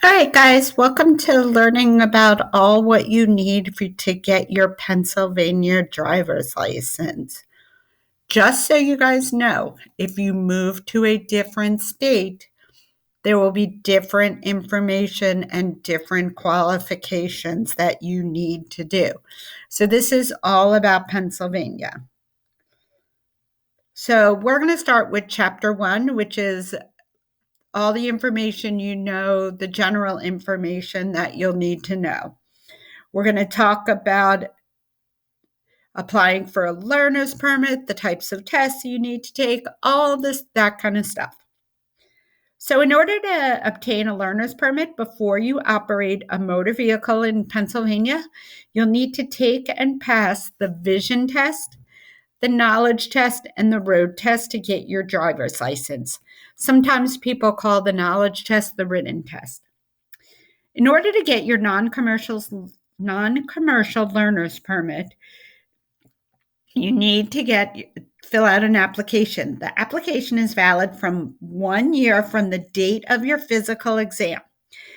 All right, guys, welcome to learning about all what you need to get your Pennsylvania driver's license. Just so you guys know, if you move to a different state, there will be different information and different qualifications that you need to do. So, this is all about Pennsylvania. So, we're going to start with chapter 1, which is all the information you know, the general information that you'll need to know. We're going to talk about applying for a learner's permit, the types of tests you need to take, all this, that kind of stuff. So, in order to obtain a learner's permit before you operate a motor vehicle in Pennsylvania, you'll need to take and pass the vision test, the knowledge test, and the road test to get your driver's license. Sometimes people call the knowledge test the written test. In order to get your non-commercial learner's permit, you need to fill out an application. The application is valid from 1 year from the date of your physical exam.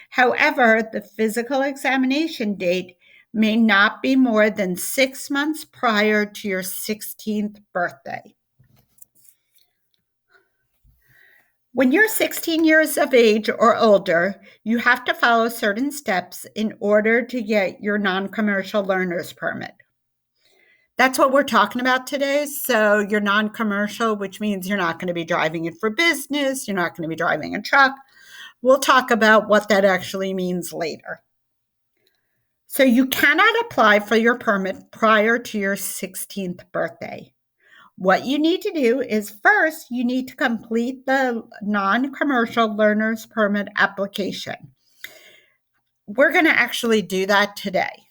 However, the physical examination date may not be more than 6 months prior to your 16th birthday. When you're 16 years of age or older, you have to follow certain steps in order to get your non-commercial learner's permit. That's what we're talking about today. So you're non-commercial, which means you're not going to be driving it for business. You're not going to be driving a truck. We'll talk about what that actually means later. So you cannot apply for your permit prior to your 16th birthday. What you need to do is first, you need to complete the non-commercial learner's permit application. We're going to actually do that today,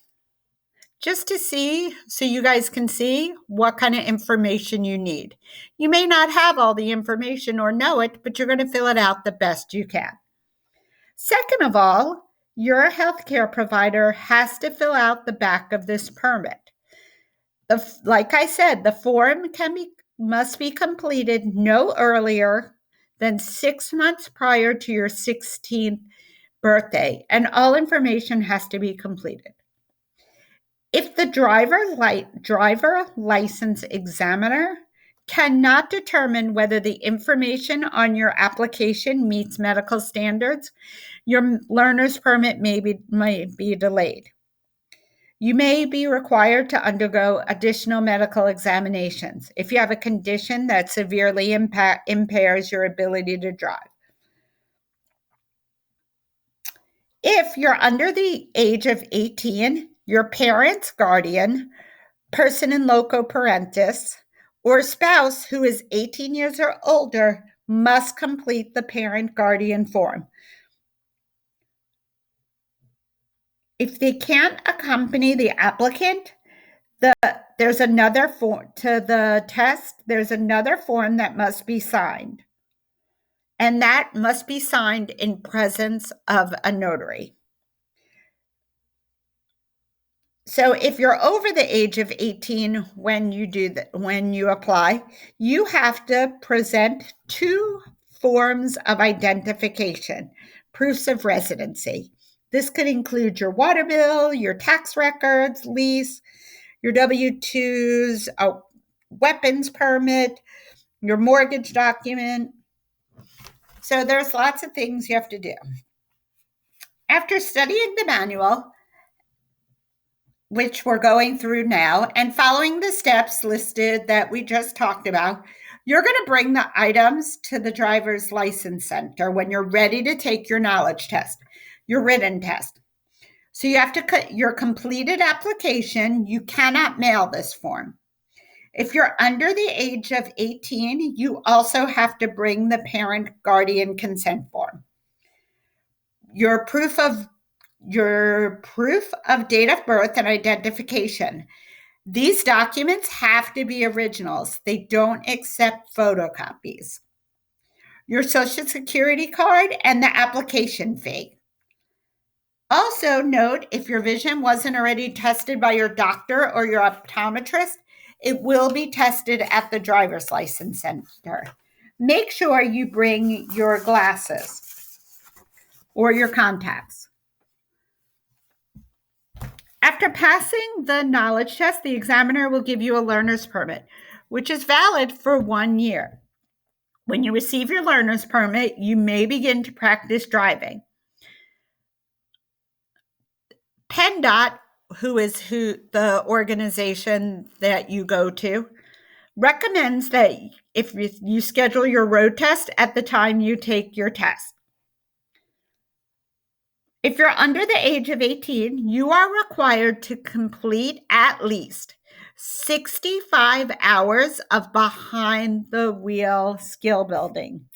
just to see, so you guys can see what kind of information you need. You may not have all the information or know it, but you're going to fill it out the best you can. Second of all, your healthcare provider has to fill out the back of this permit. Like I said, the form must be completed no earlier than 6 months prior to your 16th birthday, and all information has to be completed. If the driver license examiner cannot determine whether the information on your application meets medical standards, your learner's permit may be delayed. You may be required to undergo additional medical examinations if you have a condition that severely impairs your ability to drive. If you're under the age of 18, your parent's guardian, person in loco parentis, or spouse who is 18 years or older must complete the parent guardian form. If they can't accompany the applicant, there's another form to the test. There's another form that must be signed, and that must be signed in presence of a notary. So if you're over the age of 18 when you apply, you have to present 2 forms of identification, proofs of residency. This could include your water bill, your tax records, lease, your W-2s, a weapons permit, your mortgage document. So there's lots of things you have to do. After studying the manual, which we're going through now, and following the steps listed that we just talked about, you're going to bring the items to the driver's license center when you're ready to take your knowledge test, your written test. So you have to cut your completed application. You cannot mail this form. If you're under the age of 18, you also have to bring the parent guardian consent form. Your proof of date of birth and identification. These documents have to be originals. They don't accept photocopies. Your Social Security card and the application fee. Also note, if your vision wasn't already tested by your doctor or your optometrist, it will be tested at the driver's license center. Make sure you bring your glasses. or your contacts. After passing the knowledge test, the examiner will give you a learner's permit, which is valid for 1 year. When you receive your learner's permit, you may begin to practice driving. PennDOT, who is the organization that you go to, recommends that if you schedule your road test at the time you take your test. If you're under the age of 18, you are required to complete at least 65 hours of behind the wheel skill building.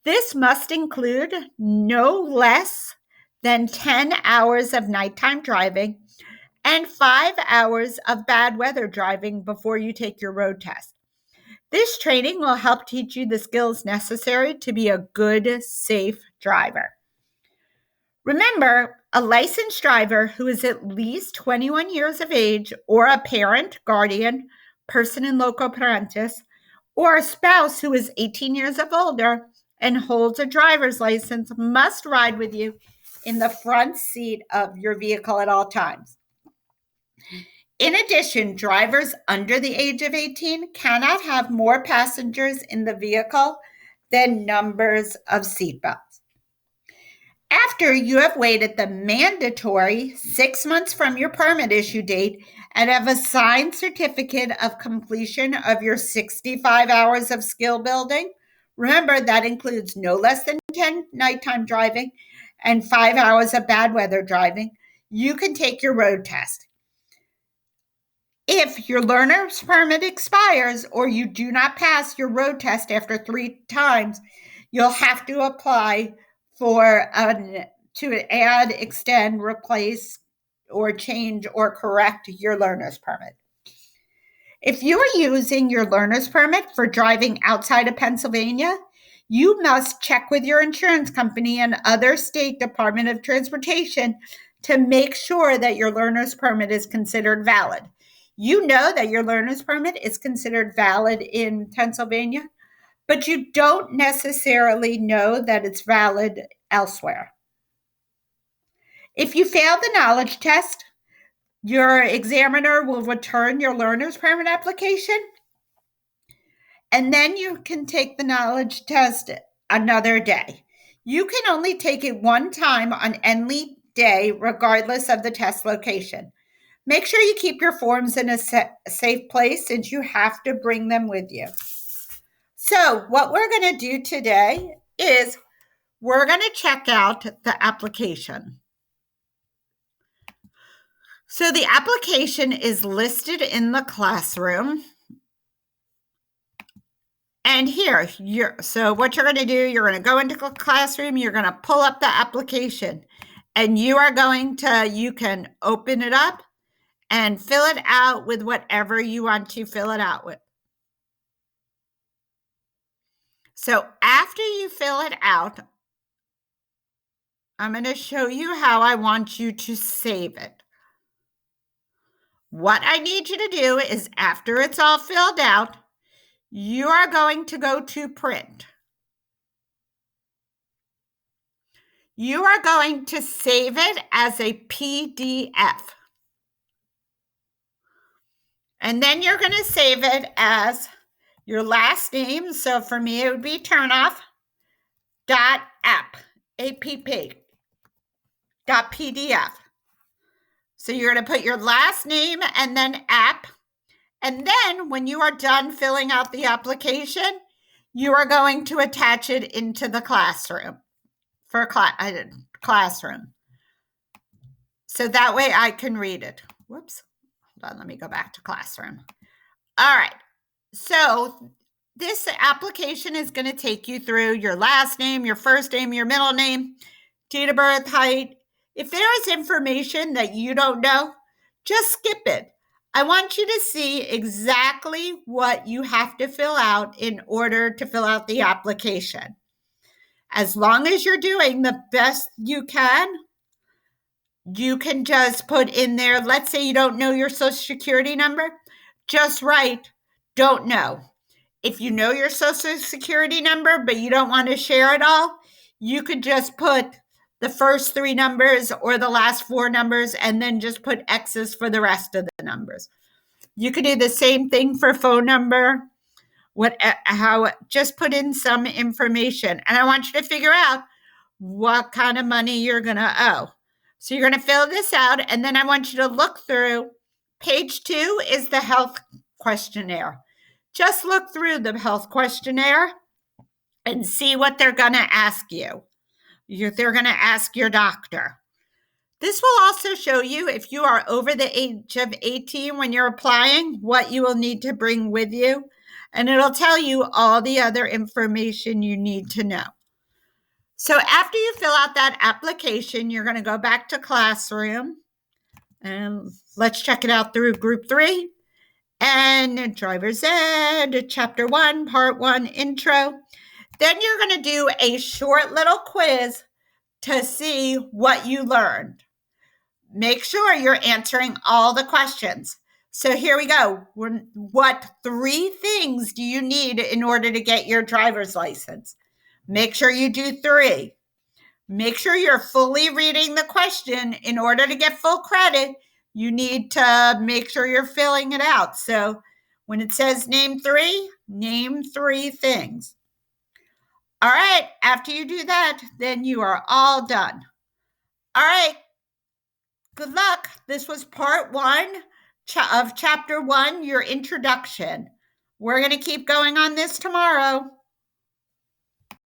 This must include no less than 10 hours of nighttime driving and 5 hours of bad weather driving before you take your road test. This training will help teach you the skills necessary to be a good, safe driver. Remember, a licensed driver who is at least 21 years of age, or a parent, guardian, person in loco parentis, or a spouse who is 18 years of older and holds a driver's license must ride with you in the front seat of your vehicle at all times. In addition, drivers under the age of 18 cannot have more passengers in the vehicle than numbers of seatbelts. After you have waited the mandatory 6 months from your permit issue date and have a signed certificate of completion of your 65 hours of skill building, remember that includes no less than 10 nighttime driving and 5 hours of bad weather driving, you can take your road test. If your learner's permit expires or you do not pass your road test after 3 times, you'll have to apply to add, extend, replace, or change or correct your learner's permit. If you are using your learner's permit for driving outside of Pennsylvania, you must check with your insurance company and other state Department of Transportation to make sure that your learner's permit is considered valid. You know that your learner's permit is considered valid in Pennsylvania, but you don't necessarily know that it's valid elsewhere. If you fail the knowledge test, your examiner will return your learner's permit application, and then you can take the knowledge test another day. You can only take it one time on any day, regardless of the test location. Make sure you keep your forms in a safe place since you have to bring them with you. So what we're going to do today is we're going to check out the application. So the application is listed in the classroom. And here, so what you're going to do, you're going to go into the classroom, you're going to pull up the application, and you can open it up and fill it out with whatever you want to fill it out with. So after you fill it out, I'm going to show you how I want you to save it. What I need you to do is, after it's all filled out, you are going to go to print. You are going to save it as a PDF. And then you're going to save it as your last name. So for me, it would be turnoff.app, app.pdf. So you're going to put your last name and then app. And then when you are done filling out the application, you are going to attach it into the classroom for classroom. So that way I can read it. Whoops. Hold on, let me go back to classroom. All right. So this application is going to take you through your last name, your first name, your middle name, date of birth, height. If there is information that you don't know, just skip it. I want you to see exactly what you have to fill out in order to fill out the application. As long as you're doing the best you can just put in there, let's say you don't know your social security number, just write, don't know. If you know your social security number, but you don't want to share it all, you could just put the first 3 numbers or the last 4 numbers, and then just put X's for the rest of the numbers. You could do the same thing for phone number. Just put in some information, and I want you to figure out what kind of money you're going to owe. So you're going to fill this out, and then I want you to look through. Page 2 is the health questionnaire. Just look through the health questionnaire and see what they're going to ask you. They're going to ask your doctor. This will also show you, if you are over the age of 18 when you're applying, what you will need to bring with you. And it'll tell you all the other information you need to know. So after you fill out that application, you're going to go back to Classroom. And let's check it out through Group 3. And Driver's Ed, Chapter 1, Part 1, Intro. Then you're going to do a short little quiz to see what you learned. Make sure you're answering all the questions. So here we go. What 3 things do you need in order to get your driver's license? Make sure you do 3. Make sure you're fully reading the question. In order to get full credit, you need to make sure you're filling it out. So when it says name 3 things. All right, after you do that, then you are all done. All right, good luck. This was part 1 of Chapter 1, your introduction. We're going to keep going on this tomorrow.